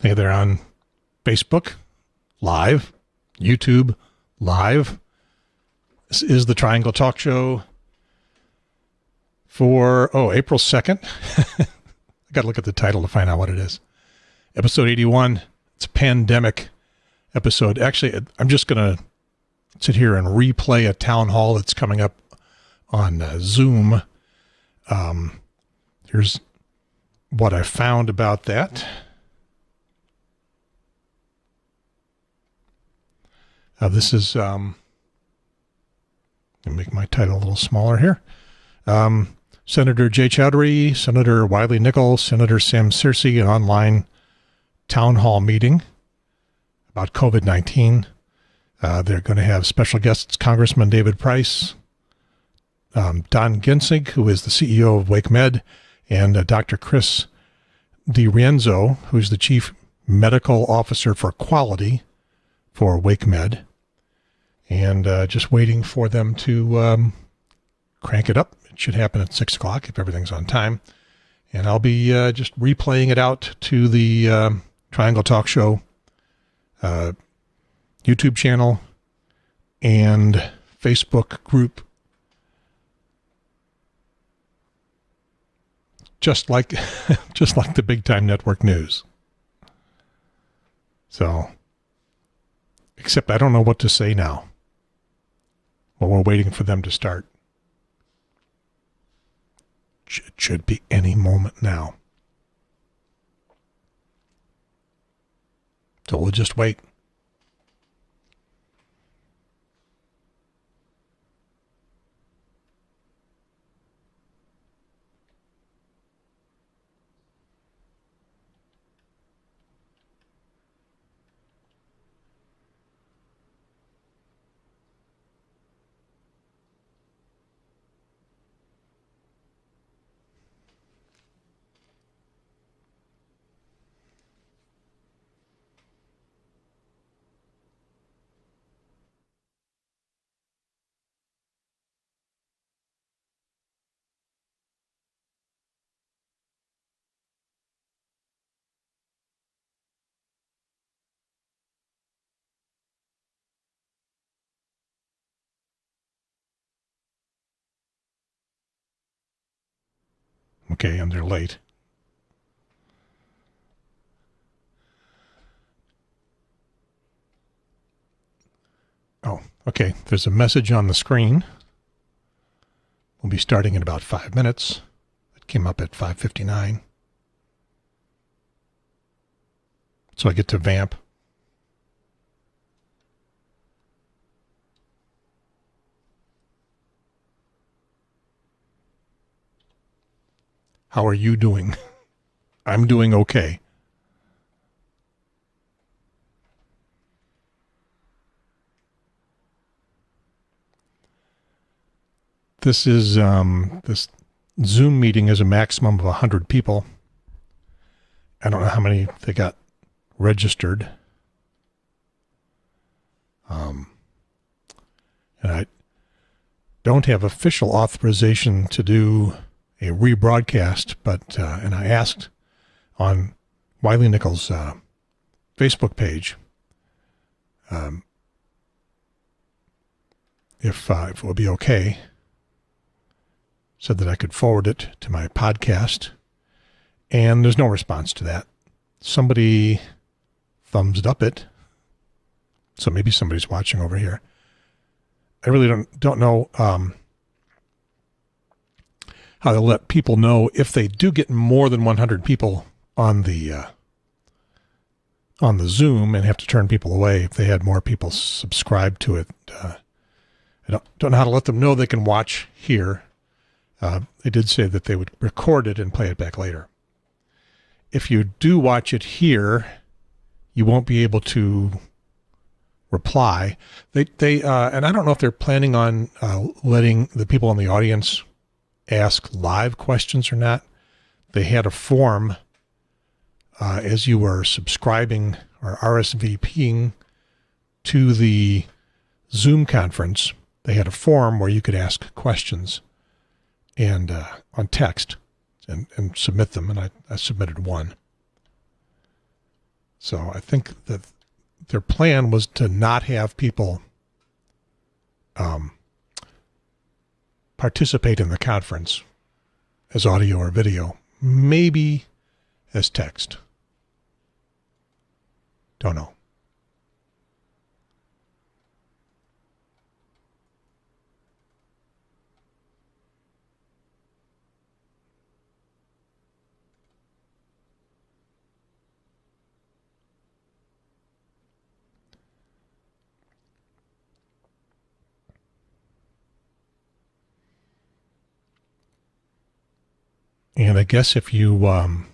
Hey, they're on Facebook Live, YouTube Live. This is the Triangle Talk Show for, April 2nd. I got to look at the title to find out what it is. Episode 81. It's a pandemic episode. Actually, I'm just going to sit here and replay a town hall that's coming up on Zoom. Here's what I found about that. This is, let me make my title a little smaller here. Senator Jay Chowdhury, Senator Wiley Nickel, Senator Sam Searcy, an online town hall meeting about COVID-19. They're going to have special guests, Congressman David Price, Don Ginsig, who is the CEO of WakeMed, and Dr. Chris DiRienzo, who's the Chief Medical Officer for Quality for WakeMed. And just waiting for them to crank it up. It should happen at 6 o'clock if everything's on time. And I'll be just replaying it out to the Triangle Talk Show YouTube channel and Facebook group. Just like the Big Time Network News. So, except I don't know what to say now. Well, we're waiting for them to start. It should be any moment now. So we'll just wait. Okay, and they're late. Oh, okay. There's a message on the screen. We'll be starting in about 5 minutes. It came up at 5:59. So I get to vamp. How are you doing? I'm doing okay. This is this Zoom meeting is a maximum of 100 people. I don't know how many they got registered. And I don't have official authorization to do a rebroadcast, but and I asked on Wiley Nickel's Facebook page if it would be okay. Said that I could forward it to my podcast, and there's no response to that. Somebody thumbs up it, so maybe somebody's watching over here. I really don't know how to let people know if they do get more than 100 people on the Zoom and have to turn people away if they had more people subscribe to it. I don't know how to let them know they can watch here. They did say that they would record it and play it back later. If you do watch it here, you won't be able to reply. They and I don't know if they're planning on letting the people in the audience ask live questions or not. They had a form as you were subscribing or RSVPing to the Zoom conference. They had a form where you could ask questions and on text and submit them, and I submitted one. So I think that their plan was to not have people participate in the conference as audio or video, maybe as text. Don't know. And I guess if you want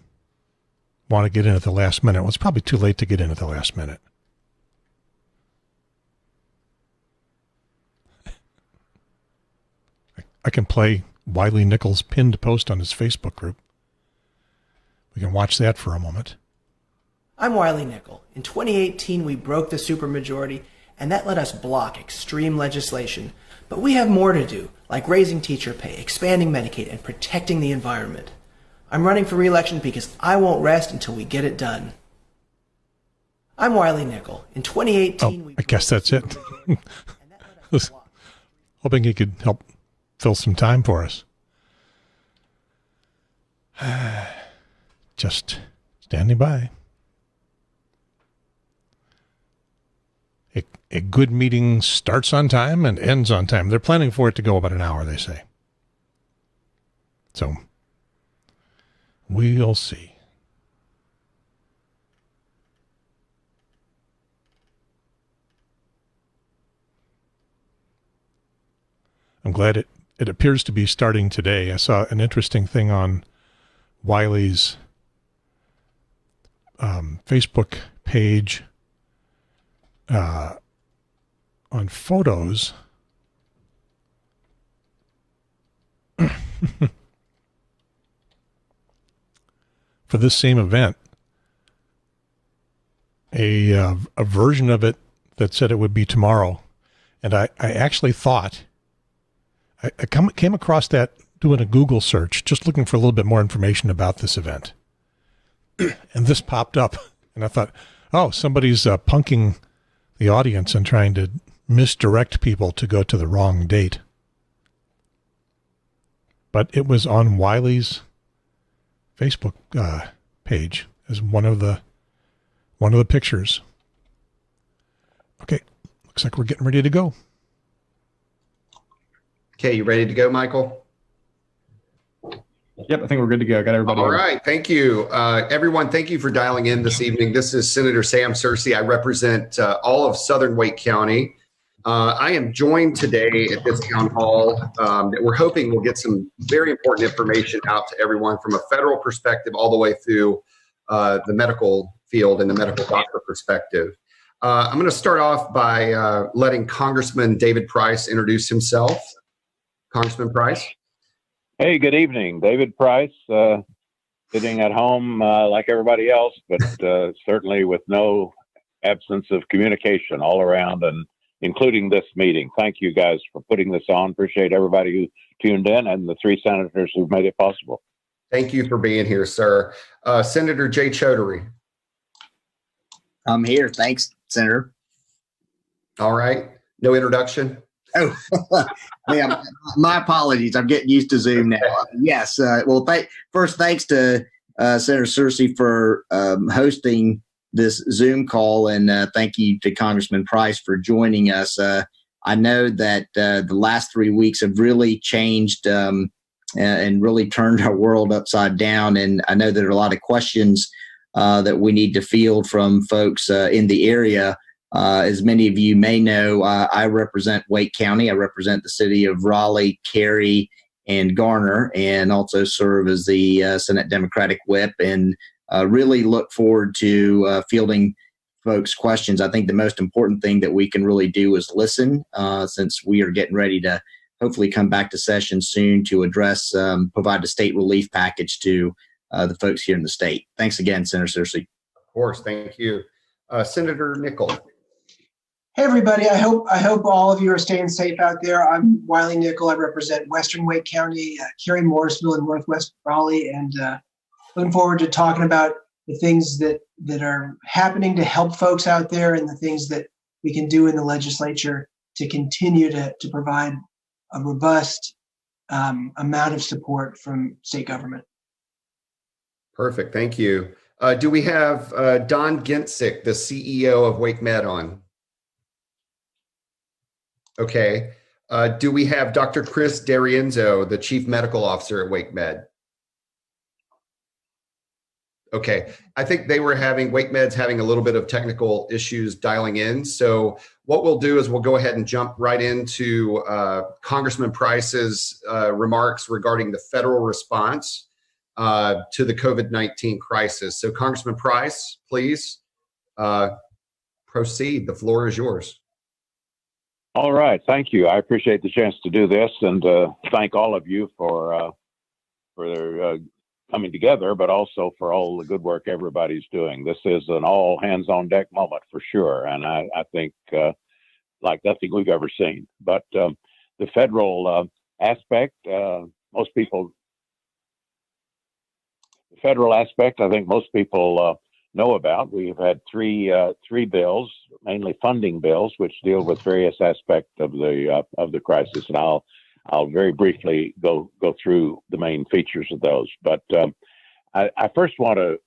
to get in at the last minute, well, it's probably too late to get in at the last minute. I can play Wiley Nichols' pinned post on his Facebook group. We can watch that for a moment. I'm Wiley Nickel. In 2018, we broke the supermajority, and that let us block extreme legislation. But we have more to do, like raising teacher pay, expanding Medicaid, and protecting the environment. I'm running for re-election because I won't rest until we get it done. I'm Wiley Nickel. In 2018, I guess that's it. Was hoping he could help fill some time for us. Just standing by. A good meeting starts on time and ends on time. They're planning for it to go about an hour, they say. So, we'll see. I'm glad it appears to be starting today. I saw an interesting thing on Wiley's Facebook page on photos. For this same event, a version of it that said it would be tomorrow. And I actually thought, I came across that doing a Google search, just looking for a little bit more information about this event. And this popped up, and I thought, oh, somebody's punking the audience and trying to misdirect people to go to the wrong date. But it was on Wiley's Facebook page as one of the pictures. Okay, looks like we're getting ready to go. Okay, you ready to go, Michael? Yep, I think we're good to go. Got everybody. All right, thank you. Everyone, thank you for dialing in this evening. This is Senator Sam Searcy. I represent all of Southern Wake County. I am joined today at this town hall that we're hoping will get some very important information out to everyone from a federal perspective all the way through the medical field and the medical doctor perspective. I'm going to start off by letting Congressman David Price introduce himself. Congressman Price. Hey, good evening. David Price, sitting at home like everybody else, but certainly with no absence of communication all around, and including this meeting. Thank you guys for putting this on. Appreciate everybody who tuned in and the three senators who've made it possible. Thank you for being here, sir. Senator Jay Chaudhary. I'm here. Thanks, Senator. All right. No introduction? Oh, yeah, my apologies. I'm getting used to Zoom now. Yes. Well, first, thanks to Senator Searcy for hosting this Zoom call, and thank you to Congressman Price for joining us. I know that the last 3 weeks have really changed and really turned our world upside down, and I know there are a lot of questions that we need to field from folks in the area. As many of you may know, I represent Wake County. I represent the city of Raleigh, Cary, and Garner, and also serve as the Senate Democratic Whip, and really look forward to fielding folks' questions. I think the most important thing that we can really do is listen, since we are getting ready to hopefully come back to session soon to address, provide a state relief package to the folks here in the state. Thanks again, Senator Searcy. Of course, thank you. Senator Nickel. Hey everybody, I hope all of you are staying safe out there. I'm Wiley Nickel. I represent Western Wake County, Cary, Morrisville, and Northwest Raleigh, and looking forward to talking about the things that are happening to help folks out there, and the things that we can do in the legislature to continue to provide a robust amount of support from state government. Perfect. Thank you. Do we have Don Ginsick, the CEO of WakeMed, on? Okay. Do we have Dr. Chris D'Arienzo, the Chief Medical Officer at WakeMed? Okay. I think WakeMed's having a little bit of technical issues dialing in. So what we'll do is we'll go ahead and jump right into Congressman Price's remarks regarding the federal response to the COVID-19 crisis. So Congressman Price, please proceed. The floor is yours. All right. Thank you. I appreciate the chance to do this, and thank all of you for coming together, but also for all the good work everybody's doing. This is an all hands on deck moment for sure. And I think like nothing we've ever seen. But the federal aspect, I think most people know about. We've had three bills, mainly funding bills, which deal with various aspects of the crisis, and I'll very briefly go through the main features of those. But I first want to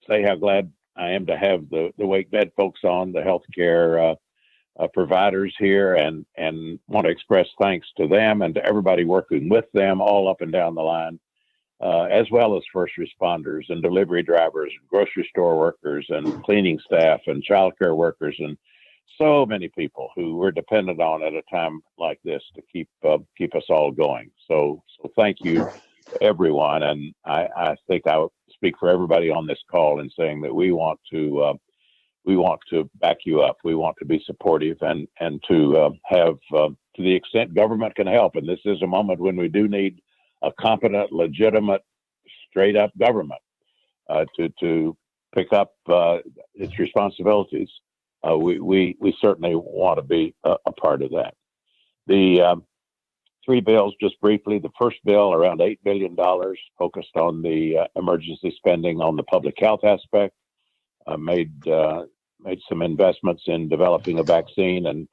say how glad I am to have the WakeMed folks on, the healthcare providers here, and want to express thanks to them and to everybody working with them all up and down the line. As well as first responders and delivery drivers, and grocery store workers, and cleaning staff, and childcare workers, and so many people who we're dependent on at a time like this to keep us all going. So thank you to everyone, and I think I would speak for everybody on this call in saying that we want to back you up. We want to be supportive and to have to the extent government can help. And this is a moment when we do need a competent, legitimate, straight up government to pick up its responsibilities. We certainly want to be a part of that. The three bills, just briefly. The first bill, around $8 billion, focused on the emergency spending on the public health aspect, made some investments in developing a vaccine and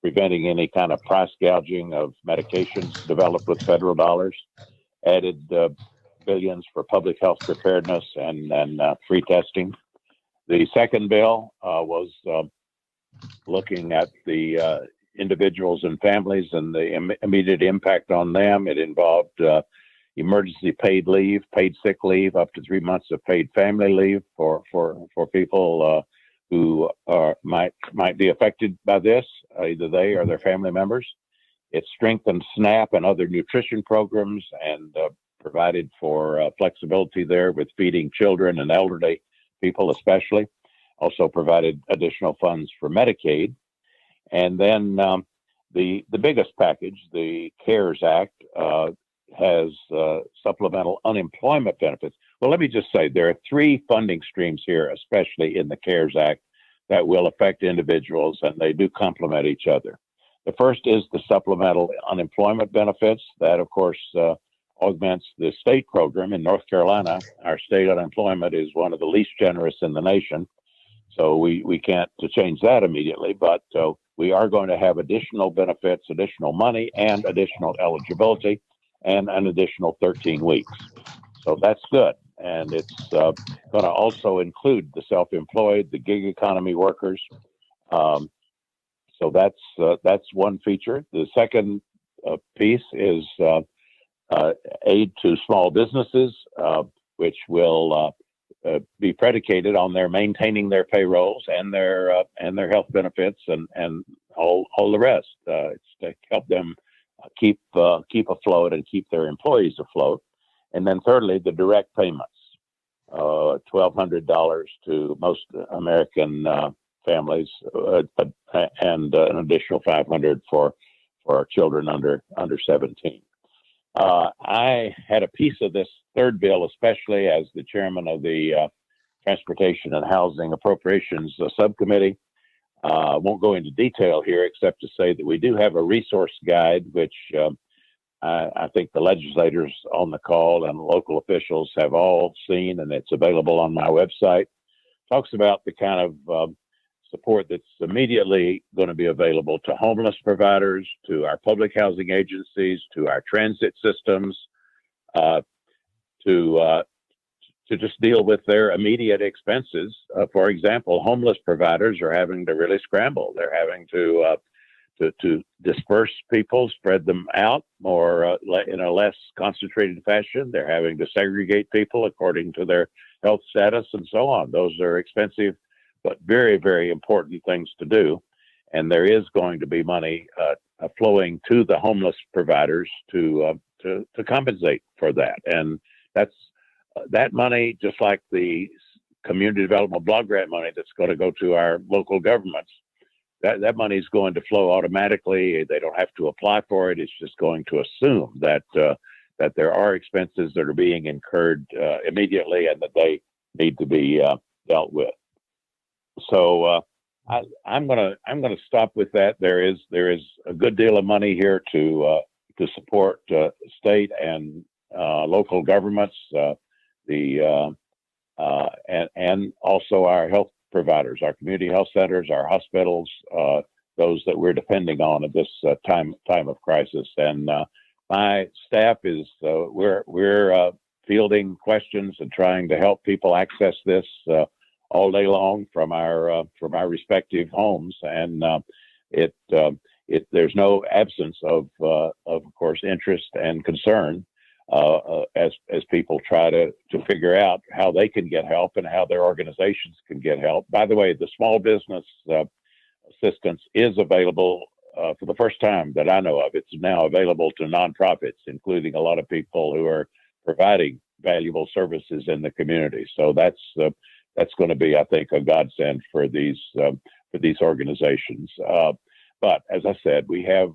preventing any kind of price gouging of medications developed with federal dollars, added billions for public health preparedness and free testing. The second bill was looking at the individuals and families and the immediate impact on them. It involved emergency paid leave, paid sick leave, up to 3 months of paid family leave for people who might be affected by this, either they or their family members. It strengthened SNAP and other nutrition programs and provided for flexibility there with feeding children and elderly people especially. Also provided additional funds for Medicaid. And then the biggest package, the CARES Act, has supplemental unemployment benefits. Well, let me just say there are three funding streams here, especially in the CARES Act, that will affect individuals, and they do complement each other. The first is the supplemental unemployment benefits. That, of course, augments the state program. In North Carolina, our state unemployment is one of the least generous in the nation. So we can't change that immediately, but we are going to have additional benefits, additional money, and additional eligibility, and an additional 13 weeks. So that's good. And it's going to also include the self-employed, the gig economy workers. So that's one feature. The second piece is aid to small businesses, which will be predicated on their maintaining their payrolls and their health benefits and all the rest. It's to help them keep afloat and keep their employees afloat. And then thirdly, the direct payments, $1,200 to most American families, and an additional $500 for our children under 17. I had a piece of this third bill, especially as the chairman of the Transportation and Housing Appropriations Subcommittee. Won't go into detail here, except to say that we do have a resource guide, which I think the legislators on the call and local officials have all seen, and it's available on my website. Talks about the kind of support that's immediately going to be available to homeless providers, to our public housing agencies, to our transit systems, to just deal with their immediate expenses. For example, homeless providers are having to really scramble. They're having to disperse people, spread them out more in a less concentrated fashion. They're having to segregate people according to their health status and so on. Those are expensive, but very, very important things to do. And there is going to be money flowing to the homeless providers to compensate for that. And that's that money, just like the community development block grant money that's going to go to our local governments, that money is going to flow automatically. They don't have to apply for it. It's just going to assume that there are expenses that are being incurred immediately and that they need to be dealt with. So I'm gonna stop with that. There is a good deal of money here to support state and local governments, and also our health providers, our community health centers, our hospitals, those that we're depending on at this time of crisis. And my staff is we're fielding questions and trying to help people access this all day long from our respective homes. And there's no absence of course interest and concern as people try to figure out how they can get help and how their organizations can get help. By the way, the small business assistance is available for the first time that I know of. It's now available to nonprofits, including a lot of people who are providing valuable services in the community. So that's going to be, I think, a godsend for these organizations. But as I said, we have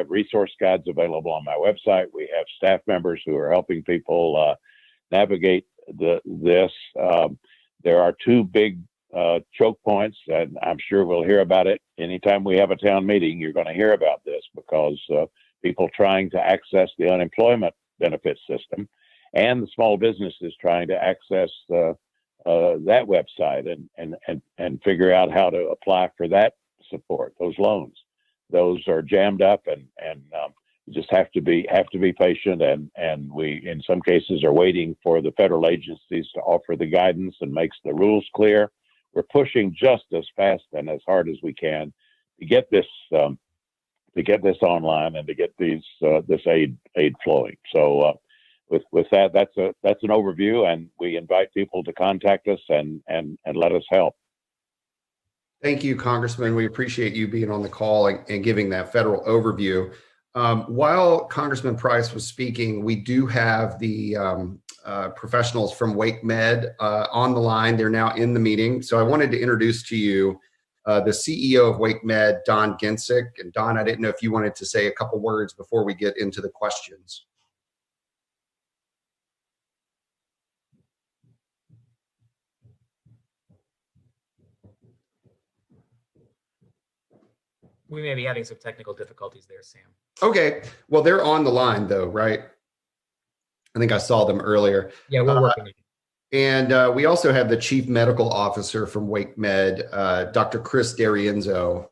resource guides available on my website. We have staff members who are helping people navigate this. There are two big choke points, and I'm sure we'll hear about it anytime we have a town meeting. You're going to hear about this because people trying to access the unemployment benefit system, and the small businesses trying to access that website and figure out how to apply for that support, those loans. Those are jammed up, and you just have to be patient, and we in some cases are waiting for the federal agencies to offer the guidance and makes the rules clear. We're pushing just as fast and as hard as we can to get this online and to get this aid flowing. So with that, that's an overview, and we invite people to contact us and let us help. Thank you, Congressman. We appreciate you being on the call and giving that federal overview. While Congressman Price was speaking, we do have the professionals from Wake Med on the line. They're now in the meeting. So I wanted to introduce to you the CEO of Wake Med, Don Gensick. And Don, I didn't know if you wanted to say a couple words before we get into the questions. We may be having some technical difficulties there, Sam. Okay. Well, they're on the line, though, right? I think I saw them earlier. Yeah, we're working. And we also have the Chief Medical Officer from Wake Med, Dr. Chris D'Arienzo,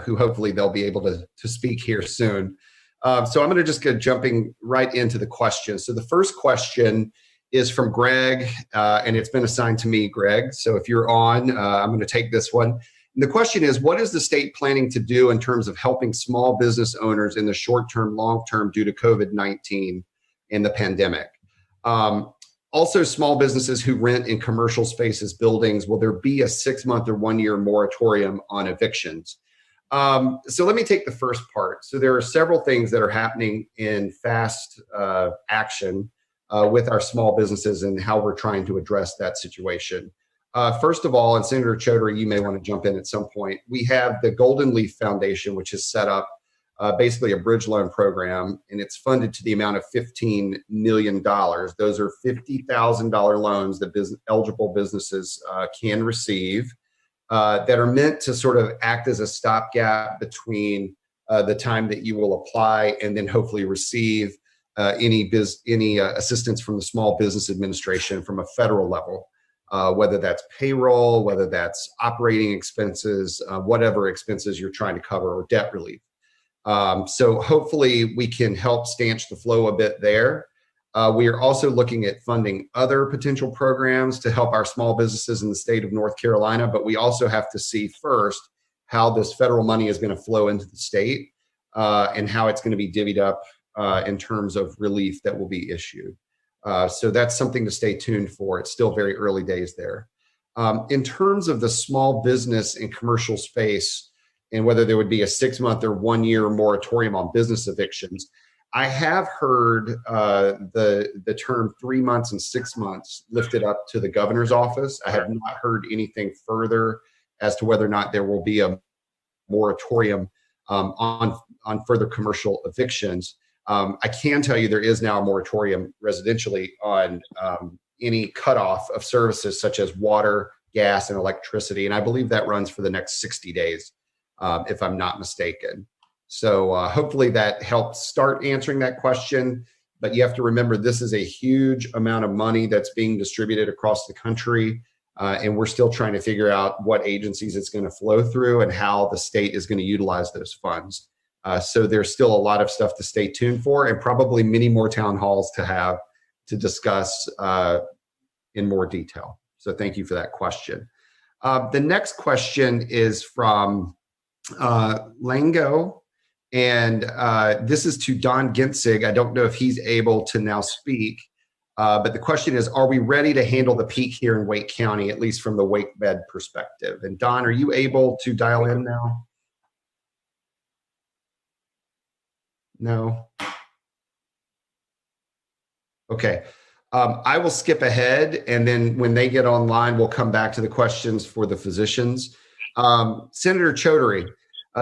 who hopefully they'll be able to speak here soon. So I'm going to just get jumping right into the questions. So the first question is from Greg, and it's been assigned to me, Greg. So if you're on, I'm going to take this one. And the question is, what is the state planning to do in terms of helping small business owners in the short term, long term due to COVID-19 and the pandemic? Also, small businesses who rent in commercial spaces, buildings, will there be a 6-month or 1-year moratorium on evictions? So let me take the first part. So there are several things that are happening in fast action with our small businesses and how we're trying to address that situation. First of all, and Senator Chaudhary, you may want to jump in at some point, we have the Golden Leaf Foundation, which has set up basically a bridge loan program, and it's funded to the amount of $15 million. Those are $50,000 loans that eligible businesses can receive that are meant to sort of act as a stopgap between the time that you will apply, and then hopefully receive any assistance from the Small Business Administration from a federal level, whether that's payroll, whether that's operating expenses, whatever expenses you're trying to cover, or debt relief. So hopefully we can help stanch the flow a bit there. We are also looking at funding other potential programs to help our small businesses in the state of North Carolina, but we also have to see first how this federal money is going to flow into the state and how it's going to be divvied up in terms of relief that will be issued. So that's something to stay tuned for. It's still very early days there. In terms of the small business and commercial space, and whether there would be a 6-month or 1-year moratorium on business evictions, I have heard the term 3 months and 6 months lifted up to the governor's office. I have not heard anything further as to whether or not there will be a moratorium on further commercial evictions. I can tell you there is now a moratorium residentially on any cutoff of services such as water, gas, and electricity, and I believe that runs for the next 60 days, if I'm not mistaken. So hopefully that helps start answering that question. But you have to remember, this is a huge amount of money that's being distributed across the country. And we're still trying to figure out what agencies it's going to flow through and how the state is going to utilize those funds. So there's still a lot of stuff to stay tuned for, and probably many more town halls to have to discuss in more detail. So thank you for that question. The next question is from Lango. And this is to Don Ginsig. I don't know if he's able to now speak, but the question is, are we ready to handle the peak here in Wake County, at least from the wake bed perspective? And Don, are you able to dial in now? No? Okay. I will skip ahead, and then when they get online, we'll come back to the questions for the physicians. Senator Chaudhary,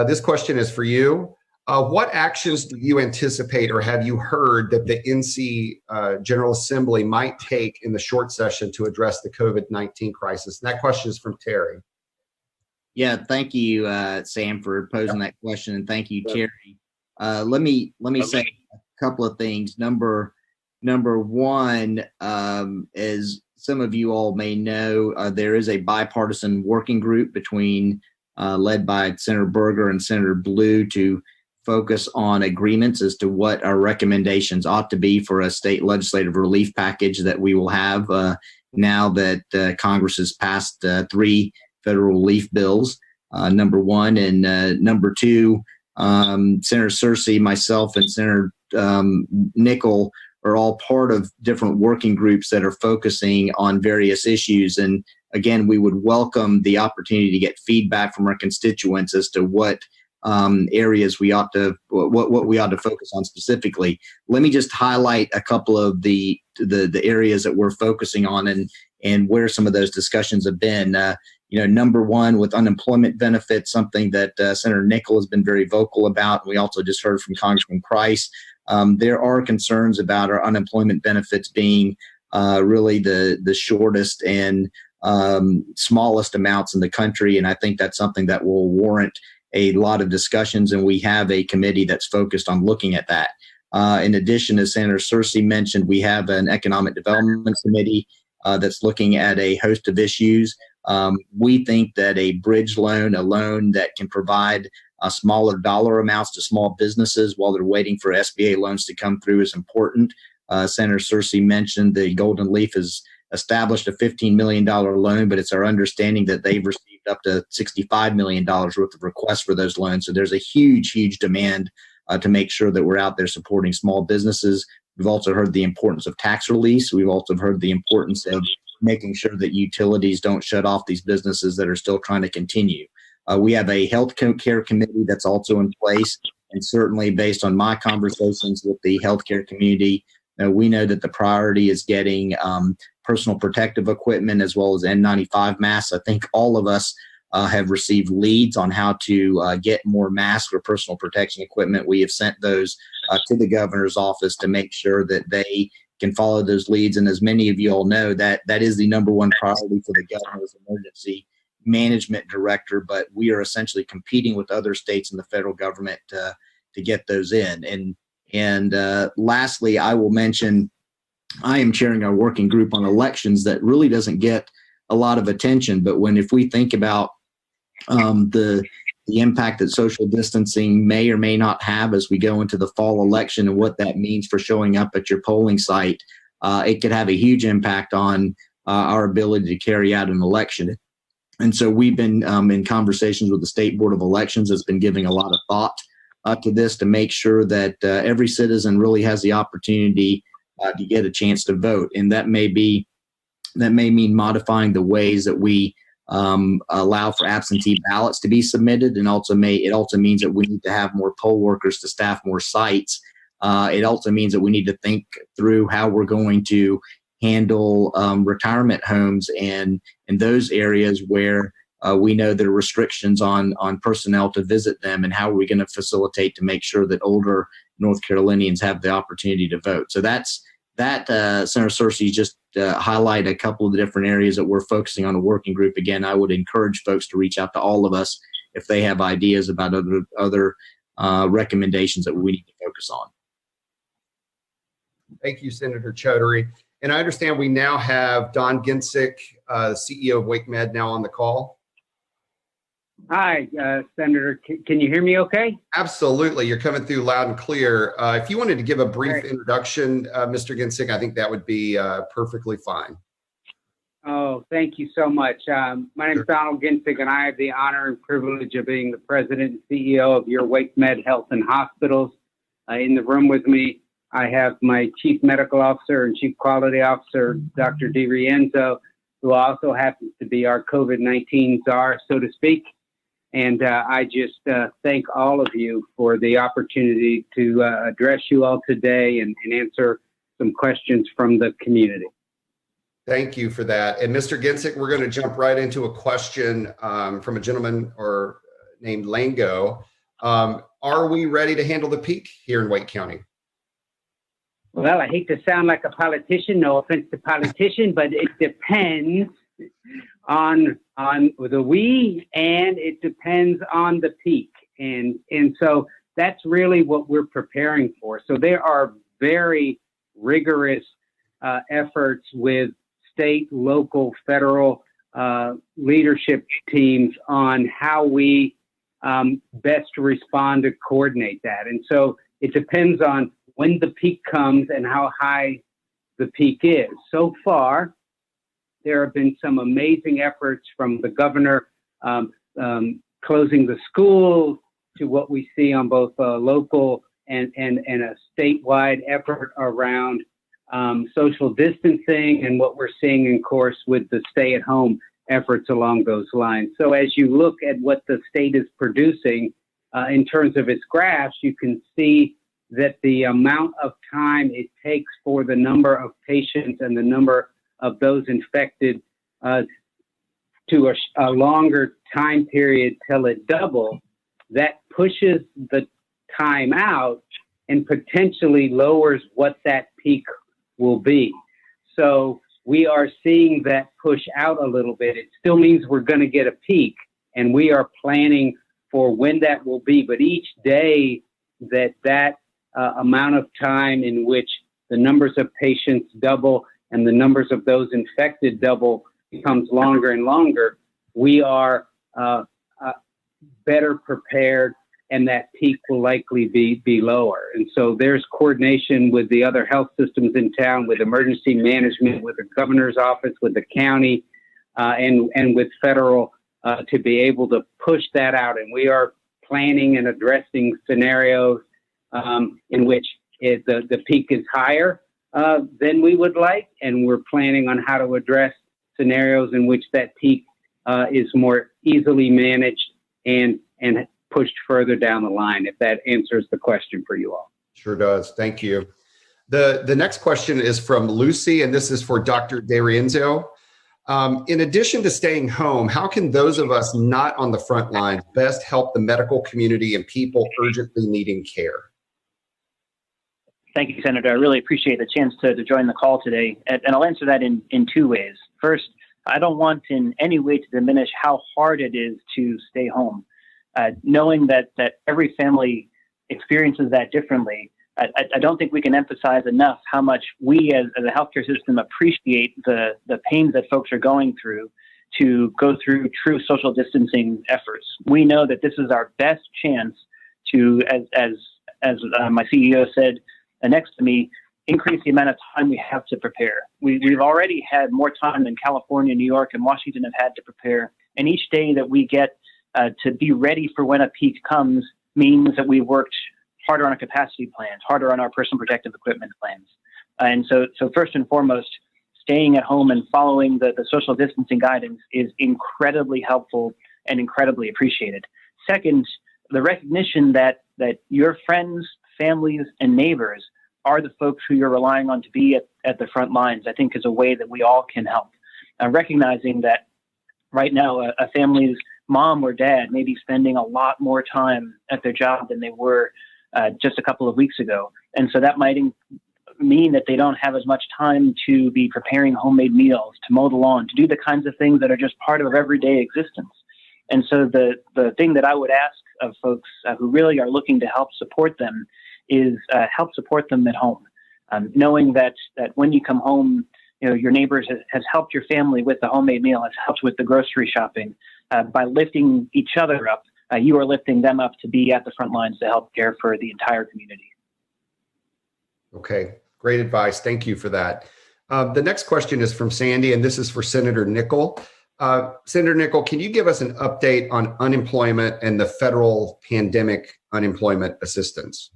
this question is for you. What actions do you anticipate or have you heard that the NC General Assembly might take in the short session to address the COVID-19 crisis? And that question is from Terry. Yeah, thank you, Sam, for posing that question, and thank you, Terry. Let me say a couple of things. Number one, as some of you all may know, there is a bipartisan working group led by Senator Berger and Senator Blue to focus on agreements as to what our recommendations ought to be for a state legislative relief package that we will have now that Congress has passed 3 federal relief bills, number one. And number two, Senator Searcy, myself, and Senator Nickel are all part of different working groups that are focusing on various issues. And again, we would welcome the opportunity to get feedback from our constituents as to what areas we ought to, what we ought to focus on specifically. Let me just highlight a couple of the areas that we're focusing on and where some of those discussions have been. Number one, with unemployment benefits, something that Senator Nickel has been very vocal about. We also just heard from Congressman Price. There are concerns about our unemployment benefits being really the shortest and smallest amounts in the country. And I think that's something that will warrant a lot of discussions, and we have a committee that's focused on looking at that. In addition, as Senator Searcy mentioned, we have an economic development committee that's looking at a host of issues. We think that a bridge loan, a loan that can provide smaller dollar amounts to small businesses while they're waiting for SBA loans to come through, is important. Senator Searcy mentioned the Golden Leaf has established a $15 million loan, but it's our understanding that they've received up to $65 million worth of requests for those loans. So there's a huge, huge demand to make sure that we're out there supporting small businesses. We've also heard the importance of tax release. We've also heard the importance of making sure that utilities don't shut off these businesses that are still trying to continue. We have a health care committee that's also in place. And certainly based on my conversations with the healthcare community, we know that the priority is getting personal protective equipment as well as N95 masks. I think all of us have received leads on how to get more masks or personal protection equipment. We have sent those to the governor's office to make sure that they can follow those leads. And as many of you all know, that is the number one priority for the governor's emergency management director, but we are essentially competing with other states and the federal government to get those in. And lastly, I will mention I am chairing our working group on elections that really doesn't get a lot of attention. But if we think about the impact that social distancing may or may not have as we go into the fall election and what that means for showing up at your polling site, it could have a huge impact on our ability to carry out an election. And so we've been in conversations with the State Board of Elections that's been giving a lot of thought to this to make sure that every citizen really has the opportunity to get a chance to vote. And that may mean modifying the ways that we allow for absentee ballots to be submitted, and it also means that we need to have more poll workers to staff more sites. It also means that we need to think through how we're going to handle retirement homes and those areas where we know there are restrictions on personnel to visit them, and how are we going to facilitate to make sure that older North Carolinians have the opportunity to vote. So that Senator Searcy just highlight a couple of the different areas that we're focusing on a working group. Again, I would encourage folks to reach out to all of us if they have ideas about other recommendations that we need to focus on. Thank you, Senator Chaudhary. And I understand we now have Don Ginsick, CEO of WakeMed, now on the call. Hi, Senator. Can you hear me okay? Absolutely. You're coming through loud and clear. If you wanted to give a brief introduction, Mr. Ginsick, I think that would be perfectly fine. Oh, thank you so much. My name is Donald Ginsick, and I have the honor and privilege of being the president and CEO of your WakeMed Health and Hospitals. In the room with me, I have my Chief Medical Officer and Chief Quality Officer, Dr. DiRienzo, who also happens to be our COVID-19 czar, so to speak. And I just thank all of you for the opportunity to address you all today and answer some questions from the community. Thank you for that. And Mr. Ginsick, we're going to jump right into a question from a gentleman named Lango. Are we ready to handle the peak here in Wake County? Well, I hate to sound like a politician, no offense to politician, but it depends on the we, and it depends on the peak. And so that's really what we're preparing for. So there are very rigorous efforts with state, local, federal leadership teams on how we best respond to coordinate that. And so it depends on when the peak comes and how high the peak is. So far, there have been some amazing efforts from the governor closing the schools to what we see on both a local and a statewide effort around social distancing, and what we're seeing, of course, with the stay-at-home efforts along those lines. So as you look at what the state is producing in terms of its graphs, you can see that the amount of time it takes for the number of patients and the number of those infected to a longer time period till it doubles, that pushes the time out and potentially lowers what that peak will be. So we are seeing that push out a little bit. It still means we're going to get a peak, and we are planning for when that will be. But each day that amount of time in which the numbers of patients double and the numbers of those infected double becomes longer and longer, we are better prepared, and that peak will likely be lower. And so there's coordination with the other health systems in town, with emergency management, with the governor's office, with the county, and with federal to be able to push that out. And we are planning and addressing scenarios in which the peak is higher than we would like, and we're planning on how to address scenarios in which that peak is more easily managed and pushed further down the line, if that answers the question for you all. Sure does. Thank you. The next question is from Lucy, and this is for Dr. DiRienzo. In addition to staying home, how can those of us not on the front lines best help the medical community and people urgently needing care? Thank you, Senator. I really appreciate the chance to join the call today. And I'll answer that in two ways. First, I don't want in any way to diminish how hard it is to stay home. Knowing that every family experiences that differently, I don't think we can emphasize enough how much we as a healthcare system appreciate the pains that folks are going through to go through true social distancing efforts. We know that this is our best chance to, as my CEO said next to me, increase the amount of time we have to prepare. We've already had more time than California, New York, and Washington have had to prepare. And each day that we get to be ready for when a peak comes means that we worked harder on our capacity plans, harder on our personal protective equipment plans. And so first and foremost, staying at home and following the social distancing guidance is incredibly helpful and incredibly appreciated. Second, the recognition that your friends, families, and neighbors are the folks who you're relying on to be at the front lines, I think is a way that we all can help. Recognizing that right now a family's mom or dad may be spending a lot more time at their job than they were just a couple of weeks ago. And so that might mean that they don't have as much time to be preparing homemade meals, to mow the lawn, to do the kinds of things that are just part of everyday existence. And so the thing that I would ask of folks who really are looking to help support them is help support them at home. Knowing that when you come home, your neighbors has helped your family with the homemade meal, has helped with the grocery shopping. By lifting each other up, you are lifting them up to be at the front lines to help care for the entire community. Okay, great advice. Thank you for that. The next question is from Sandy, and this is for Senator Nickel. Senator Nickel, can you give us an update on unemployment and the federal pandemic unemployment assistance?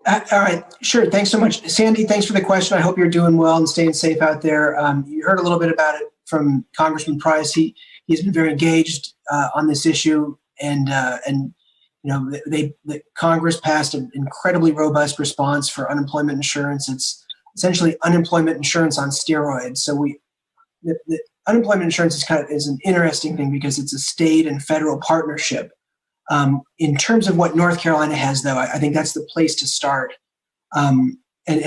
All right, sure. Thanks so much. Sandy, thanks for the question. I hope you're doing well and staying safe out there. You heard a little bit about it from Congressman Price. He's been very engaged on this issue, and the Congress passed an incredibly robust response for unemployment insurance. It's essentially unemployment insurance on steroids. So the unemployment insurance is an interesting thing because it's a state and federal partnership. In terms of what North Carolina has, though, I think that's the place to start. And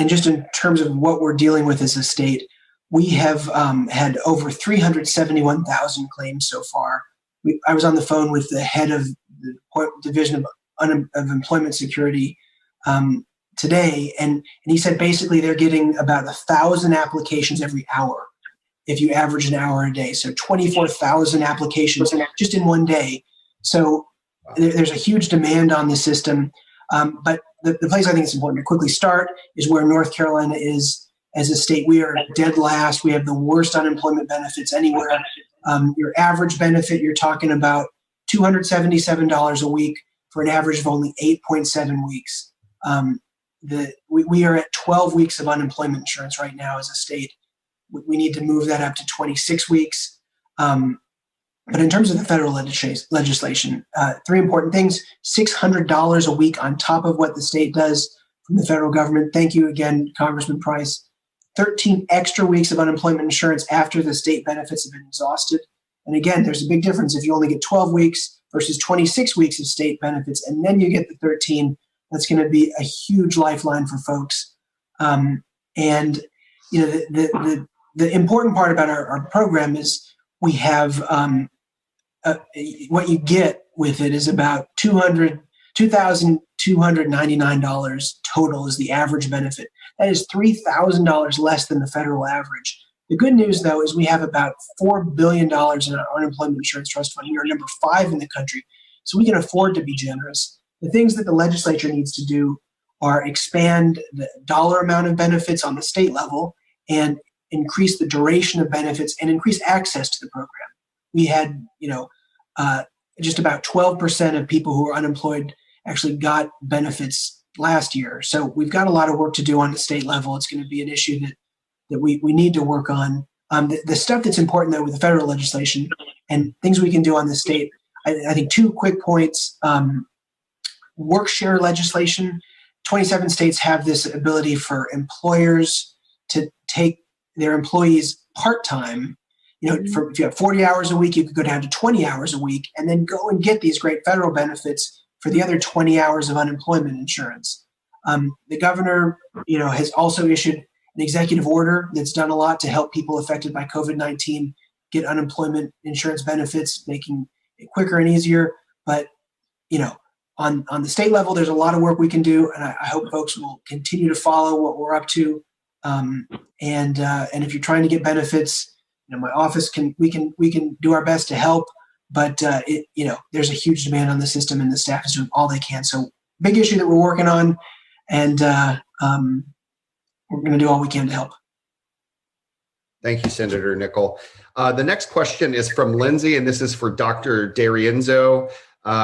just in terms of what we're dealing with as a state, we have had over 371,000 claims so far. I was on the phone with the head of the Division of Employment Security today, and he said basically they're getting about 1,000 applications every hour if you average an hour a day. So 24,000 applications just in one day. So there's a huge demand on the system. But the place I think it's important to quickly start is where North Carolina is as a state. We are dead last. We have the worst unemployment benefits anywhere. Your average benefit, you're talking about $277 a week for an average of only 8.7 weeks. We are at 12 weeks of unemployment insurance right now as a state. We need to move that up to 26 weeks. But in terms of the federal legislation, three important things: $600 a week on top of what the state does from the federal government. Thank you again, Congressman Price. 13 extra weeks of unemployment insurance after the state benefits have been exhausted. And again, there's a big difference if you only get 12 weeks versus 26 weeks of state benefits, and then you get the 13. That's going to be a huge lifeline for folks. And the important part about our program is we have what you get with it is about $2,299 total is the average benefit. That is $3,000 less than the federal average. The good news, though, is we have about $4 billion in our unemployment insurance trust fund. We are number 5 in the country, so we can afford to be generous. The things that the legislature needs to do are expand the dollar amount of benefits on the state level and increase the duration of benefits and increase access to the program. We had, just about 12% of people who are unemployed actually got benefits last year. So we've got a lot of work to do on the state level. It's going to be an issue that we need to work on. The stuff that's important, though, with the federal legislation and things we can do on the state, I think 2 quick points. Work share legislation. 27 states have this ability for employers to take their employees part-time. If you have 40 hours a week, you could go down to 20 hours a week and then go and get these great federal benefits for the other 20 hours of unemployment insurance. The governor, has also issued an executive order that's done a lot to help people affected by COVID-19 get unemployment insurance benefits, making it quicker and easier. But, on the state level, there's a lot of work we can do, and I hope folks will continue to follow what we're up to. And if you're trying to get benefits, my office we can do our best to help. But there's a huge demand on the system, and the staff is doing all they can. So big issue that we're working on, and we're going to do all we can to help. Thank you, Senator Nickel. The next question is from Lindsay, and this is for Dr. D'Arienzo.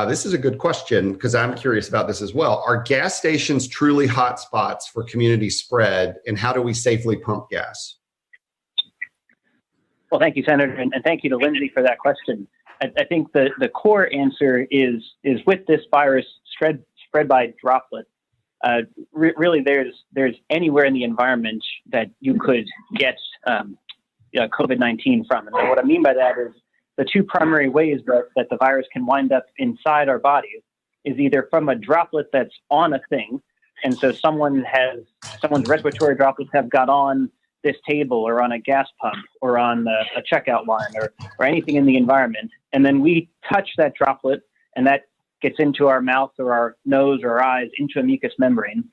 This is a good question because I'm curious about this as well. Are gas stations truly hotspots for community spread, and how do we safely pump gas? Well, thank you, Senator, and thank you to Lindsay for that question. I think the core answer is with this virus spread by droplet. Really, there's anywhere in the environment that you could get COVID-19 from. And so what I mean by that is the two primary ways that the virus can wind up inside our bodies is either from a droplet that's on a thing, and so someone's respiratory droplets have got on this table or on a gas pump or on a checkout line or anything in the environment, and then we touch that droplet and that gets into our mouth or our nose or our eyes into a mucous membrane,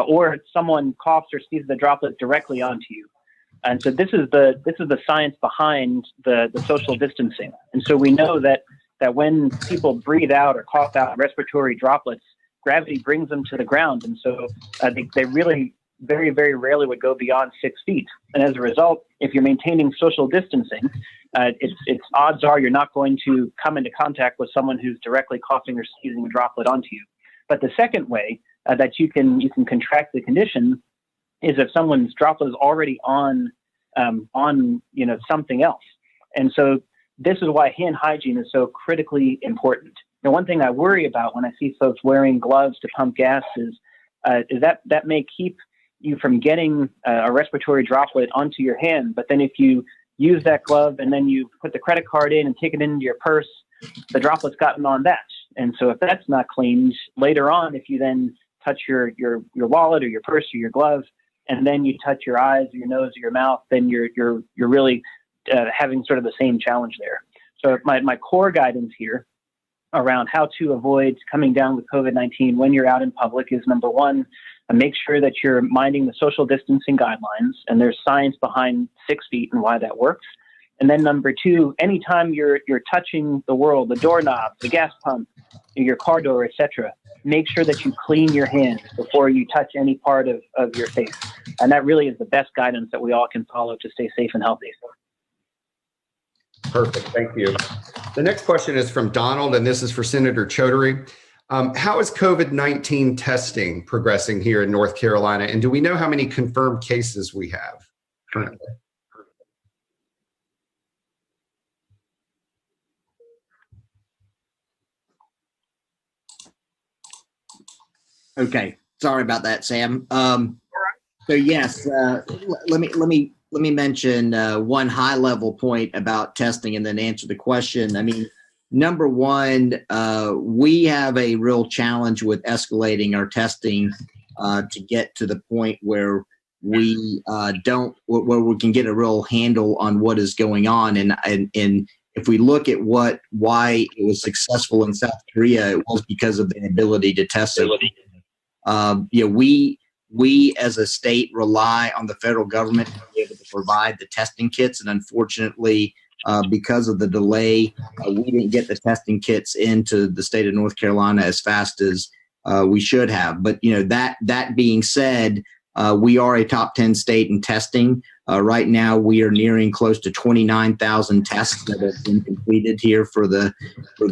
or someone coughs or sneezes the droplet directly onto you. And so this is the science behind the social distancing. And so we know that when people breathe out or cough out respiratory droplets, gravity brings them to the ground. And so I think they really very, very rarely would go beyond 6 feet. And as a result, if you're maintaining social distancing, it's odds are you're not going to come into contact with someone who's directly coughing or sneezing a droplet onto you. But the second way that you can contract the condition is if someone's droplet is already on something else. And so this is why hand hygiene is so critically important. Now, one thing I worry about when I see folks wearing gloves to pump gas is that may keep you from getting a respiratory droplet onto your hand. But then if you use that glove and then you put the credit card in and take it into your purse, the droplet's gotten on that. And so if that's not cleaned, later on, if you then touch your wallet or your purse or your glove, and then you touch your eyes or your nose or your mouth, then you're really having sort of the same challenge there. So my core guidance here around how to avoid coming down with COVID-19 when you're out in public is, number one, make sure that you're minding the social distancing guidelines, and there's science behind 6 feet and why that works. And then number two, anytime you're touching the world, the doorknob, the gas pump, your car door, etc., make sure that you clean your hands before you touch any part of your face. And that really is the best guidance that we all can follow to stay safe and healthy. Perfect. Thank you. The next question is from Donald, and this is for Senator Chaudhary. How is COVID-19 testing progressing here in North Carolina? And do we know how many confirmed cases we have currently? Okay, sorry about that, Sam. So yes, let me mention one high level point about testing, and then answer the question. I mean, number one, we have a real challenge with escalating our testing to get to the point where we where we can get a real handle on what is going on. And if we look at why it was successful in South Korea, it was because of the ability to test it. We as a state rely on the federal government to be able to provide the testing kits, and unfortunately, because of the delay, we didn't get the testing kits into the state of North Carolina as fast as we should have. But that being said, we are a top 10 state in testing. Right now, we are nearing close to 29,000 tests that have been completed here for the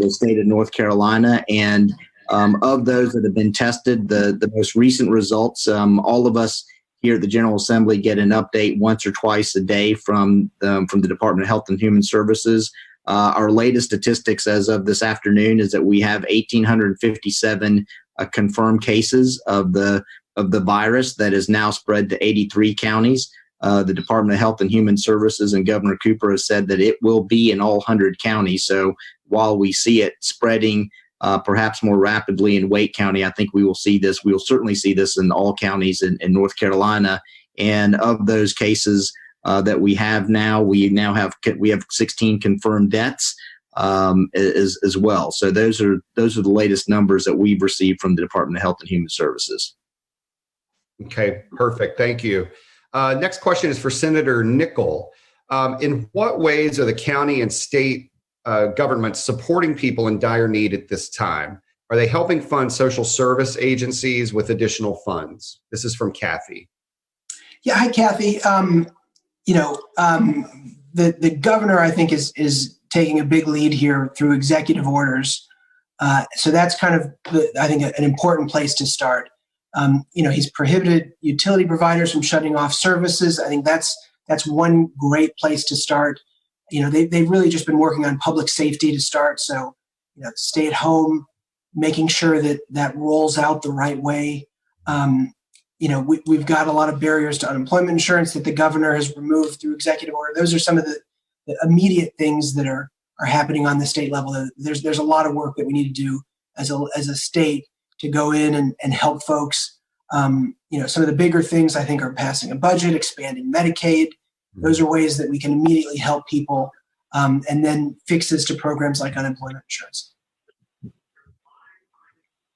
state of North Carolina, and of those that have been tested, the most recent results, all of us here at the General Assembly get an update once or twice a day from the Department of Health and Human Services. Our latest statistics as of this afternoon is that we have 1,857 confirmed cases of the virus that is now spread to 83 counties. The Department of Health and Human Services and Governor Cooper has said that it will be in all 100 counties. So while we see it spreading perhaps more rapidly in Wake County, I think we will see this. We will certainly see this in all counties in North Carolina. And of those cases, that we have now. We have 16 confirmed deaths as well. So those are the latest numbers that we've received from the Department of Health and Human Services. Okay, perfect. Thank you. Next question is for Senator Nickel. In what ways are the county and state governments supporting people in dire need at this time? Are they helping fund social service agencies with additional funds? This is from Kathy. Yeah, hi, Kathy. The governor, I think, is taking a big lead here through executive orders. So that's kind of, I think, an important place to start. He's prohibited utility providers from shutting off services. I think that's one great place to start. They've really just been working on public safety to start. So, stay at home, making sure that rolls out the right way. We've got a lot of barriers to unemployment insurance that the governor has removed through executive order. Those are some of the immediate things that are happening on the state level. There's a lot of work that we need to do as a state to go in and help folks. Some of the bigger things, I think, are passing a budget, expanding Medicaid. Those are ways that we can immediately help people, and then fixes to programs like unemployment insurance.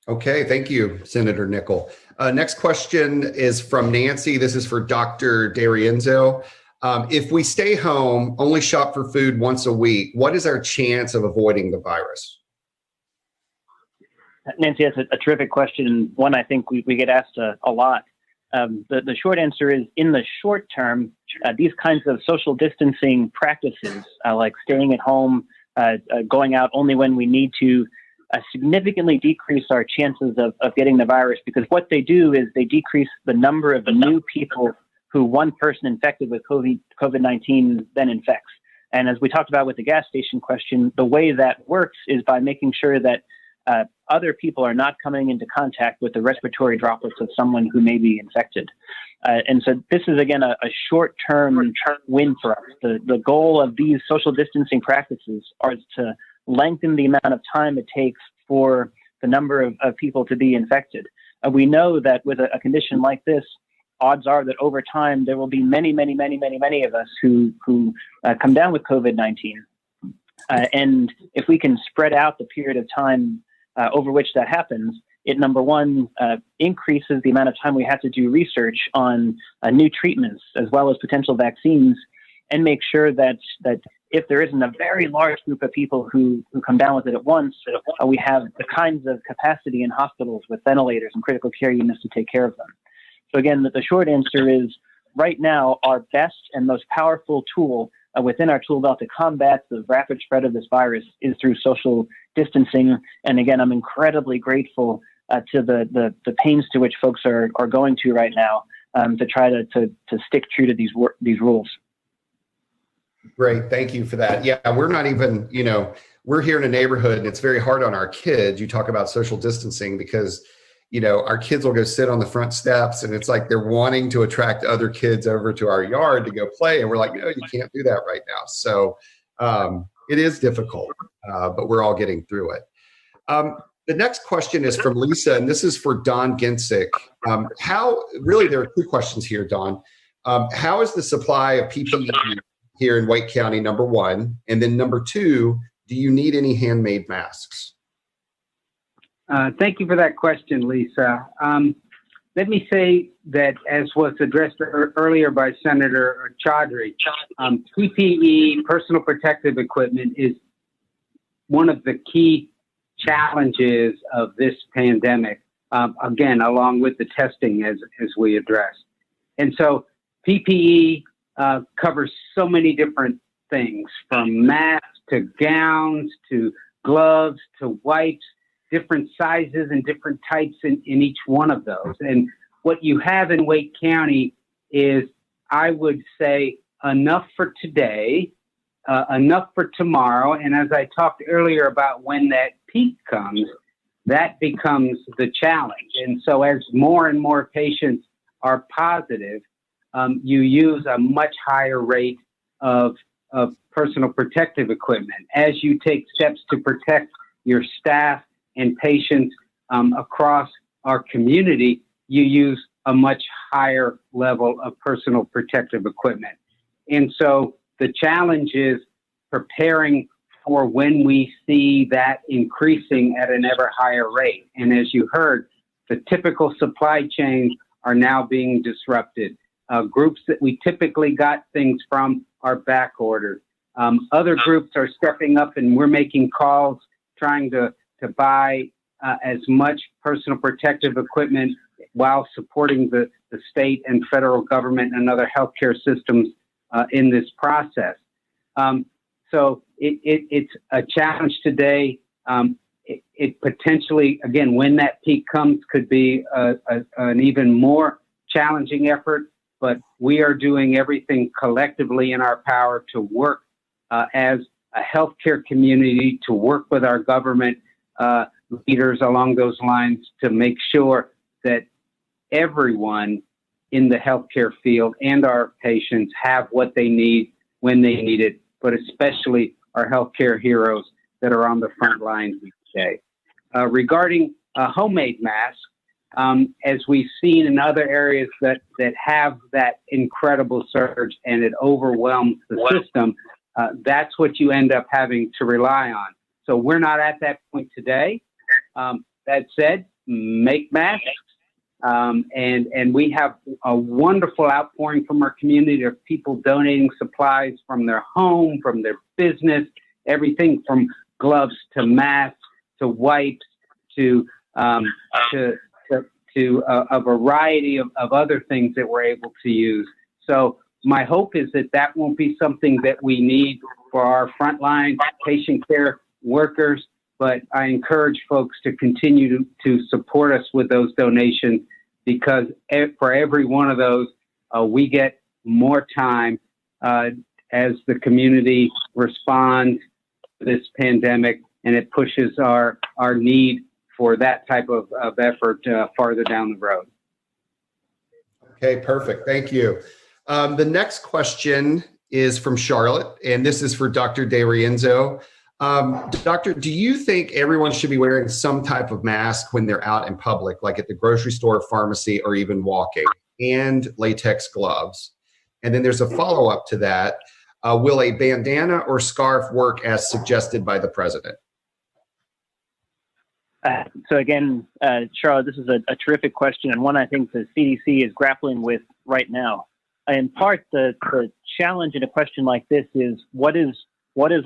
Okay, thank you, Senator Nickel. Next question is from Nancy. This is for Dr. D'Arienzo. If we stay home, only shop for food once a week, what is our chance of avoiding the virus? Nancy, that's a terrific question, and one I think we get asked a lot. The short answer is, in the short term, these kinds of social distancing practices, like staying at home, going out only when we need to, significantly decrease our chances of getting the virus, because what they do is they decrease the number of new people who one person infected with COVID-19 then infects. And as we talked about with the gas station question, the way that works is by making sure that other people are not coming into contact with the respiratory droplets of someone who may be infected. And so this is, again, a short-term win for us. The goal of these social distancing practices are to lengthen the amount of time it takes for the number of people to be infected. We know that with a condition like this, odds are that over time there will be many of us who come down with COVID-19. And if we can spread out the period of time over which that happens, it, number one, increases the amount of time we have to do research on new treatments as well as potential vaccines, and make sure that if there isn't a very large group of people who come down with it at once, we have the kinds of capacity in hospitals with ventilators and critical care units to take care of them. So again, the short answer is, right now, our best and most powerful tool within our tool belt to combat the rapid spread of this virus is through social distancing. And again, I'm incredibly grateful to the pains to which folks are going to right now to try to stick true to these rules. Great. Thank you for that. Yeah, we're not even, we're here in a neighborhood and it's very hard on our kids. You talk about social distancing because, our kids will go sit on the front steps and it's like they're wanting to attract other kids over to our yard to go play. And we're like, no, you can't do that right now. So it is difficult, but we're all getting through it. The next question is from Lisa, and this is for Don Ginsick. There are two questions here, Don. How is the supply of PPE here in Wake County, number one? And then number two, do you need any handmade masks? Thank you for that question, Lisa. Let me say that, as was addressed earlier by Senator Chaudhary, PPE, personal protective equipment, is one of the key challenges of this pandemic, again, along with the testing as we addressed. And so PPE covers so many different things, from masks to gowns to gloves to wipes, different sizes and different types in each one of those. And what you have in Wake County is, I would say, enough for today, enough for tomorrow. And as I talked earlier about when that peak comes, that becomes the challenge. And so as more and more patients are positive, you use a much higher rate of personal protective equipment. As you take steps to protect your staff and patients across our community, you use a much higher level of personal protective equipment. And so the challenge is preparing for when we see that increasing at an ever higher rate. And as you heard, the typical supply chains are now being disrupted. Groups that we typically got things from are back ordered. Other groups are stepping up, and we're making calls trying to buy as much personal protective equipment while supporting the state and federal government and other healthcare systems in this process. So it's a challenge today. It potentially, again, when that peak comes, could be an even more challenging effort, but we are doing everything collectively in our power to work as a healthcare community, to work with our government leaders along those lines to make sure that everyone in the healthcare field and our patients have what they need when they need it, but especially our healthcare heroes that are on the front lines each day. Regarding homemade masks, as we've seen in other areas that have that incredible surge and it overwhelms the system, that's what you end up having to rely on. So we're not at that point today. That said, make masks. And we have a wonderful outpouring from our community of people donating supplies from their home, from their business, everything from gloves to masks to wipes to a variety of other things that we're able to use. So my hope is that won't be something that we need for our frontline patient care workers, but I encourage folks to continue to support us with those donations, because for every one of those, we get more time as the community responds to this pandemic, and it pushes our need for that type of effort farther down the road. Okay, perfect. Thank you. The next question is from Charlotte, and this is for Dr. DeRienzo. Doctor, do you think everyone should be wearing some type of mask when they're out in public, like at the grocery store, pharmacy, or even walking, and latex gloves? And then there's a follow-up to that. Will a bandana or scarf work as suggested by the president? So again, Charlotte, this is a terrific question, and one I think the CDC is grappling with right now. In part, the challenge in a question like this is what is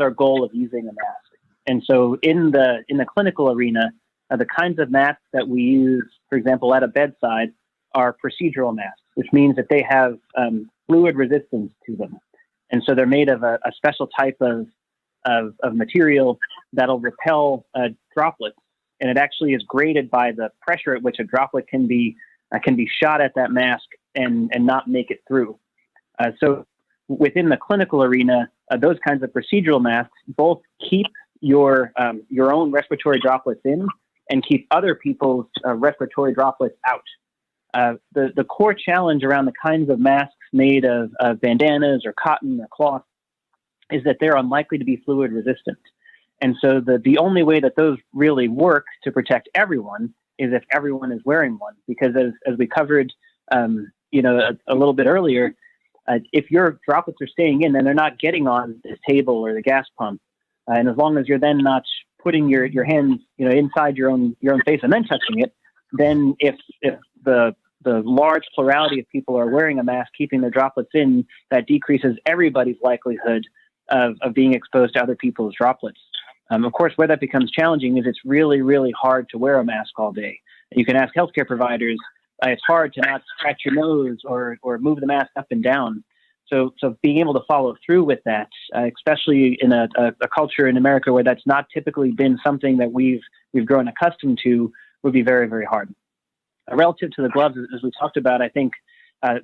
our goal of using a mask? And so in the clinical arena, the kinds of masks that we use, for example, at a bedside, are procedural masks, which means that they have fluid resistance to them. And so they're made of a special type of material that'll repel droplets. And it actually is graded by the pressure at which a droplet can be shot at that mask and not make it through. So within the clinical arena, those kinds of procedural masks both keep your own respiratory droplets in and keep other people's respiratory droplets out. The core challenge around the kinds of masks made of bandanas or cotton or cloth is that they're unlikely to be fluid resistant. And so the only way that those really work to protect everyone is if everyone is wearing one, because as we covered, a little bit earlier, if your droplets are staying in, then they're not getting on this table or the gas pump. And as long as you're then not putting your hands, inside your own face and then touching it, then if the large plurality of people are wearing a mask, keeping their droplets in, that decreases everybody's likelihood of being exposed to other people's droplets. Of course, where that becomes challenging is it's really, really hard to wear a mask all day. You can ask healthcare providers, it's hard to not scratch your nose or move the mask up and down. So being able to follow through with that, especially in a culture in America where that's not typically been something that we've grown accustomed to, would be very, very hard. Relative to the gloves, as we talked about, I think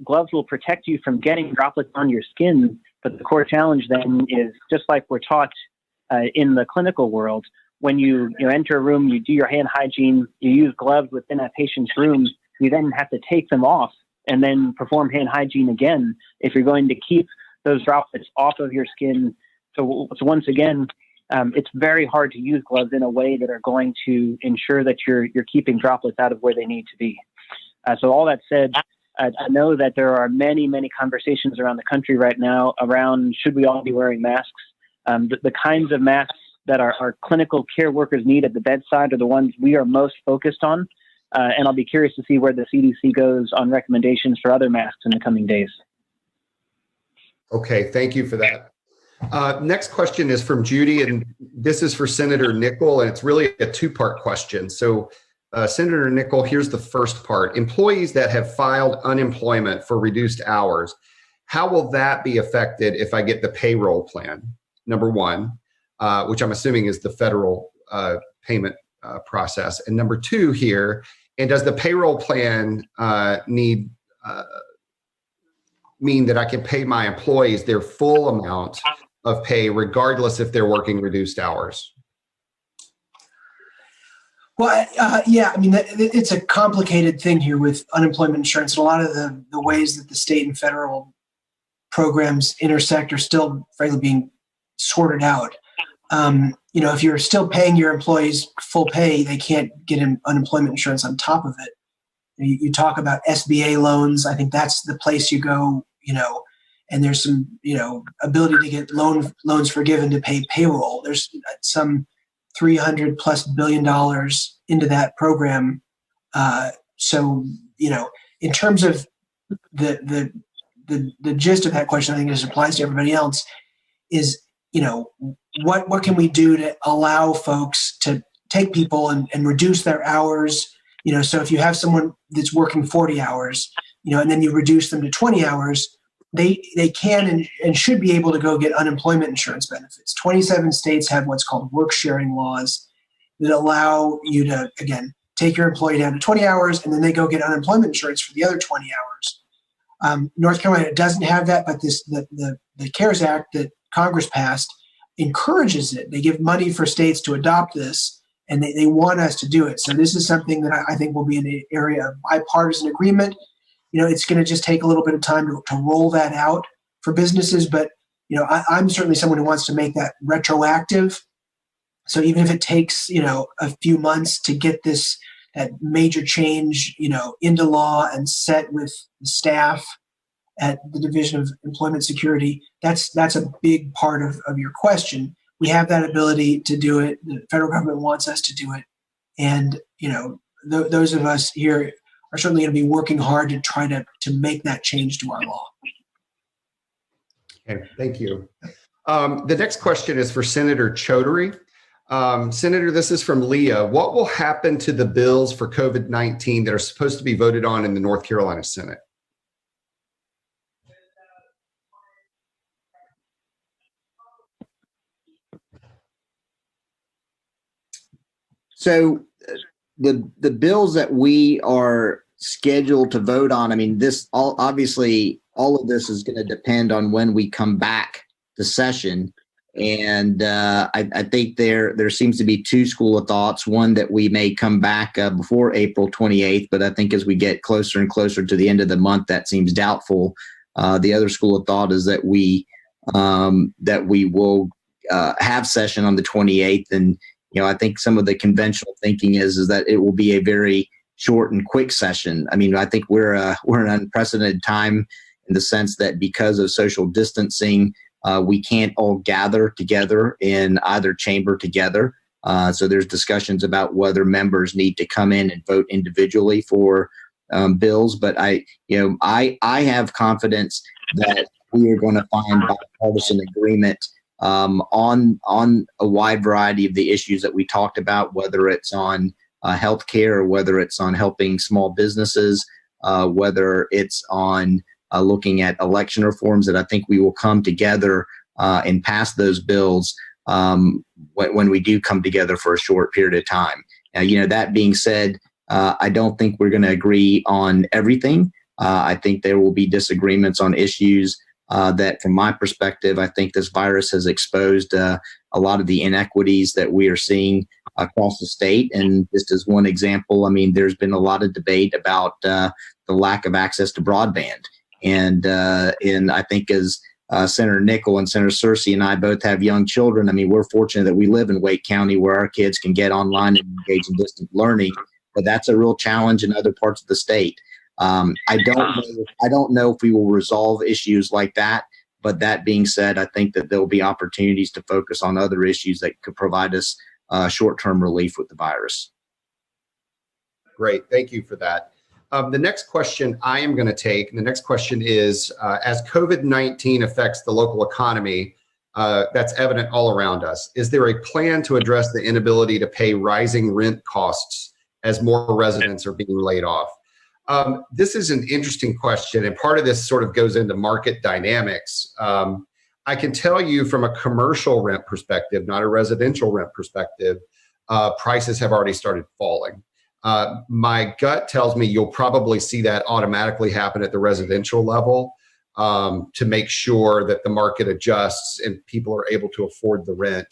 gloves will protect you from getting droplets on your skin, but the core challenge then is, just like we're taught in the clinical world, when you enter a room, you do your hand hygiene, you use gloves within a patient's room, you then have to take them off and then perform hand hygiene again if you're going to keep those droplets off of your skin. So once again, it's very hard to use gloves in a way that are going to ensure that you're keeping droplets out of where they need to be. So all that said, I know that there are many, many conversations around the country right now around should we all be wearing masks. The kinds of masks that our clinical care workers need at the bedside are the ones we are most focused on. And I'll be curious to see where the CDC goes on recommendations for other masks in the coming days. Okay, thank you for that. Next question is from Judy, and this is for Senator Nickel, and it's really a two-part question. So, Senator Nickel, here's the first part. Employees that have filed unemployment for reduced hours, how will that be affected if I get the payroll plan? Number one, which I'm assuming is the federal payment process. And number two here, and does the payroll plan mean that I can pay my employees their full amount of pay regardless if they're working reduced hours? Well, yeah, I mean, it's a complicated thing here with unemployment insurance. And a lot of the ways that the state and federal programs intersect are still, frankly, being sorted out. If you're still paying your employees full pay, they can't get unemployment insurance on top of it. You talk about SBA loans. I think that's the place you go, and there's some, ability to get loans forgiven to pay payroll. There's some $300+ billion into that program. So, in terms of the gist of that question, I think this applies to everybody else, is, what can we do to allow folks to take people and reduce their hours? So if you have someone that's working 40 hours, and then you reduce them to 20 hours, they can and should be able to go get unemployment insurance benefits. 27 states have what's called work sharing laws that allow you to, again, take your employee down to 20 hours and then they go get unemployment insurance for the other 20 hours. North Carolina doesn't have that, but the CARES Act that Congress passed encourages it. They give money for states to adopt this, and they want us to do it. So this is something that I think will be an area of bipartisan agreement. It's going to just take a little bit of time to roll that out for businesses. But, I'm certainly someone who wants to make that retroactive. So even if it takes, a few months to get that major change, into law and set with the staff at the Division of Employment Security, that's a big part of your question. We have that ability to do it. The federal government wants us to do it. And, those of us here are certainly going to be working hard to try to make that change to our law. Okay, thank you. The next question is for Senator Chaudhary. Senator, this is from Leah. What will happen to the bills for COVID-19 that are supposed to be voted on in the North Carolina Senate? So the bills that we are scheduled to vote on, I mean, obviously all of this is going to depend on when we come back to session. And I think there seems to be two school of thoughts. One, that we may come back before April 28th, but I think as we get closer and closer to the end of the month, that seems doubtful. The other school of thought is that we will have session on the 28th, and I think some of the conventional thinking is that it will be a very short and quick session. I mean, I think we're in an unprecedented time in the sense that because of social distancing, we can't all gather together in either chamber together. So there's discussions about whether members need to come in and vote individually for bills. But I have confidence that we are going to find bipartisan agreement on a wide variety of the issues that we talked about, whether it's on healthcare or whether it's on helping small businesses, whether it's on looking at election reforms, that I think we will come together and pass those bills when we do come together for a short period of time. Now, that being said, I don't think we're going to agree on everything. I think there will be disagreements on issues that, from my perspective, I think this virus has exposed a lot of the inequities that we are seeing across the state. And just as one example, I mean, there's been a lot of debate about the lack of access to broadband. And I think as Senator Nickel and Senator Searcy and I both have young children, I mean, we're fortunate that we live in Wake County where our kids can get online and engage in distant learning. But that's a real challenge in other parts of the state. I don't know if we will resolve issues like that. But that being said, I think that there will be opportunities to focus on other issues that could provide us short-term relief with the virus. Great. Thank you for that. The next question I am going to take, and the next question is, as COVID-19 affects the local economy, that's evident all around us, is there a plan to address the inability to pay rising rent costs as more residents are being laid off? This is an interesting question, and part of this sort of goes into market dynamics. I can tell you from a commercial rent perspective, not a residential rent perspective, prices have already started falling. My gut tells me you'll probably see that automatically happen at the residential level to make sure that the market adjusts and people are able to afford the rent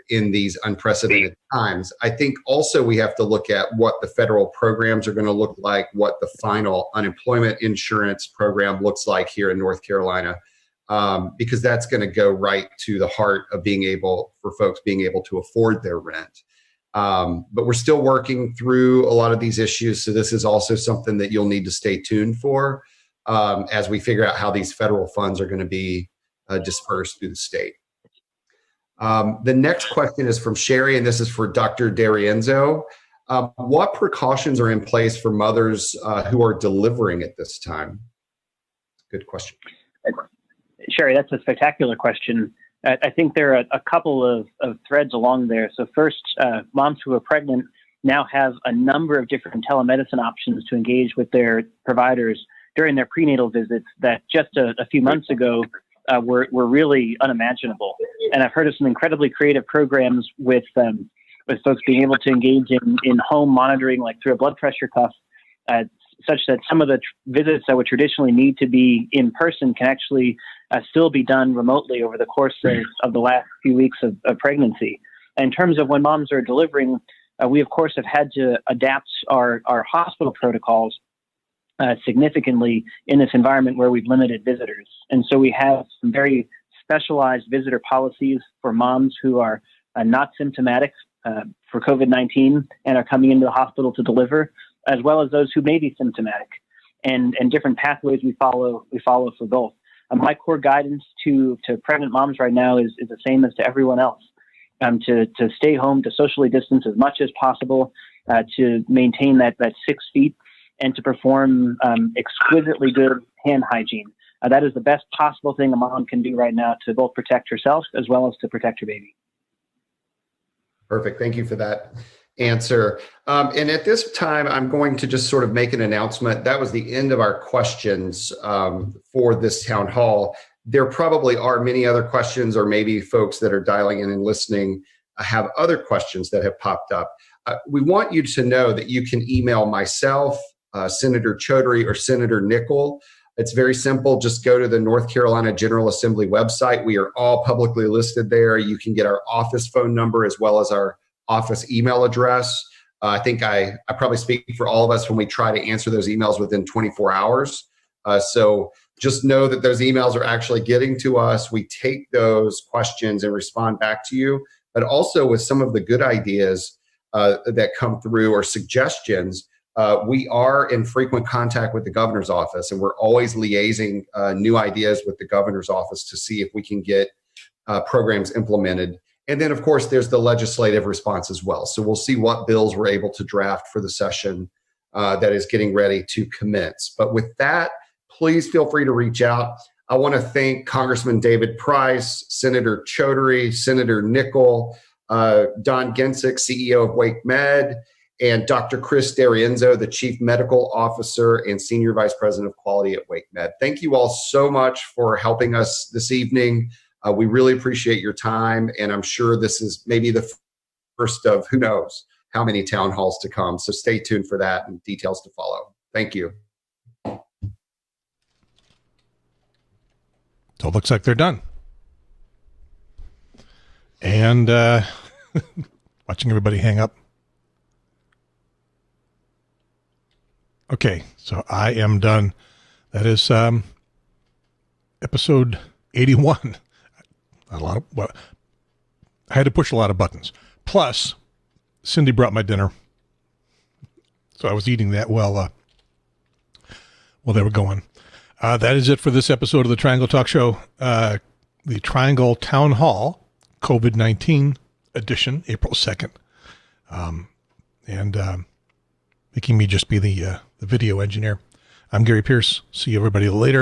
in these unprecedented times. I think also we have to look at what the federal programs are going to look like, what the final unemployment insurance program looks like here in North Carolina, because that's going to go right to the heart of folks being able to afford their rent. But we're still working through a lot of these issues. So this is also something that you'll need to stay tuned for as we figure out how these federal funds are going to be dispersed through the state. The next question is from Sherry, and this is for Dr. D'Arienzo. What precautions are in place for mothers who are delivering at this time? Good question. Sherry, that's a spectacular question. I think there are a couple of threads along there. So first, moms who are pregnant now have a number of different telemedicine options to engage with their providers during their prenatal visits that just a few months ago were really unimaginable. And I've heard of some incredibly creative programs with folks being able to engage in home monitoring, like through a blood pressure cuff, such that some of the visits that would traditionally need to be in person can actually still be done remotely over the course of the last few weeks of pregnancy. In terms of when moms are delivering, we, of course, have had to adapt our hospital protocols significantly in this environment where we've limited visitors. And so we have some very specialized visitor policies for moms who are not symptomatic for COVID-19 and are coming into the hospital to deliver, as well as those who may be symptomatic, and different pathways we follow for both. My core guidance to pregnant moms right now is the same as to everyone else, to stay home, to socially distance as much as possible, to maintain that 6 feet, and to perform exquisitely good hand hygiene. That is the best possible thing a mom can do right now to both protect herself as well as to protect her baby. Perfect. Thank you for that answer. And at this time, I'm going to just sort of make an announcement. That was the end of our questions for this town hall. There probably are many other questions, or maybe folks that are dialing in and listening have other questions that have popped up. We want you to know that you can email myself, Senator Chaudhary, or Senator Nickel. It's very simple. Just go to the North Carolina General Assembly website. We are all publicly listed there. You can get our office phone number as well as our office email address. I think I probably speak for all of us when we try to answer those emails within 24 hours. So just know that those emails are actually getting to us. We take those questions and respond back to you, but also with some of the good ideas that come through or suggestions. We are in frequent contact with the governor's office, and we're always liaising new ideas with the governor's office to see if we can get programs implemented. And then, of course, there's the legislative response as well. So we'll see what bills we're able to draft for the session that is getting ready to commence. But with that, please feel free to reach out. I want to thank Congressman David Price, Senator Chaudhary, Senator Nickel, Don Gensick, CEO of Wake Med, and Dr. Chris D'Arienzo, the Chief Medical Officer and Senior Vice President of Quality at Wake Med. Thank you all so much for helping us this evening. We really appreciate your time, and I'm sure this is maybe the first of who knows how many town halls to come. So stay tuned for that and details to follow. Thank you. So it looks like they're done. And watching everybody hang up. Okay, so I am done. That is episode 81. I had to push a lot of buttons. Plus, Cindy brought my dinner. So I was eating that while they were going. That is it for this episode of the Triangle Talk Show. The Triangle Town Hall COVID-19 edition, April 2nd. And making me just be the video engineer. I'm Gary Pierce. See everybody later.